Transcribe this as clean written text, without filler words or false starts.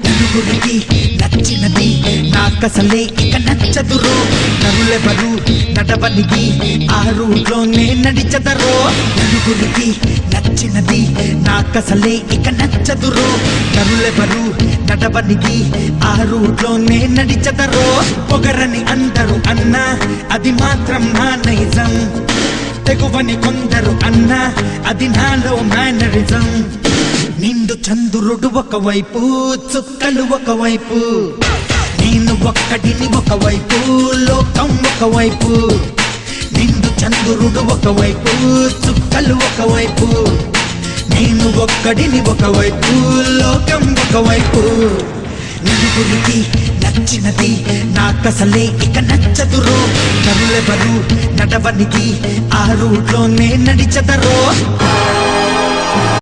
నలుగురికి నచ్చినది నాకసలే ఇక నచ్చదురో నరులెవరు నడవనిది ఆ రూట్లోనే నడిచదరో నలుగురికి నచ్చినది నాకసలే ఇక నచ్చదురో నరులెవరు నడవనిది ఆ రూట్లోనే నడిచదరో పొగరని అందరూ అన్నా అది మాత్రం నా నైజం తెగువని కొందరు అన్నా అది నాలో మేనరిజం నిండు చంద్రుడు ఒకవైపు చుక్కలు ఒకవైపు నేను ఒక్కడిని ఒకవైపు లోకం ఒకవైపు నిండు చంద్రుడు ఒకవైపు చుక్కలు ఒకవైపు నేను ఒక్కడిని ఒకవైపు లోకం ఒకవైపు నలుగురికి నచ్చినది నాకసలే ఇక నచ్చదురో నరులెవరు నడవనిది ఆ రూట్లోనే నడిచదరో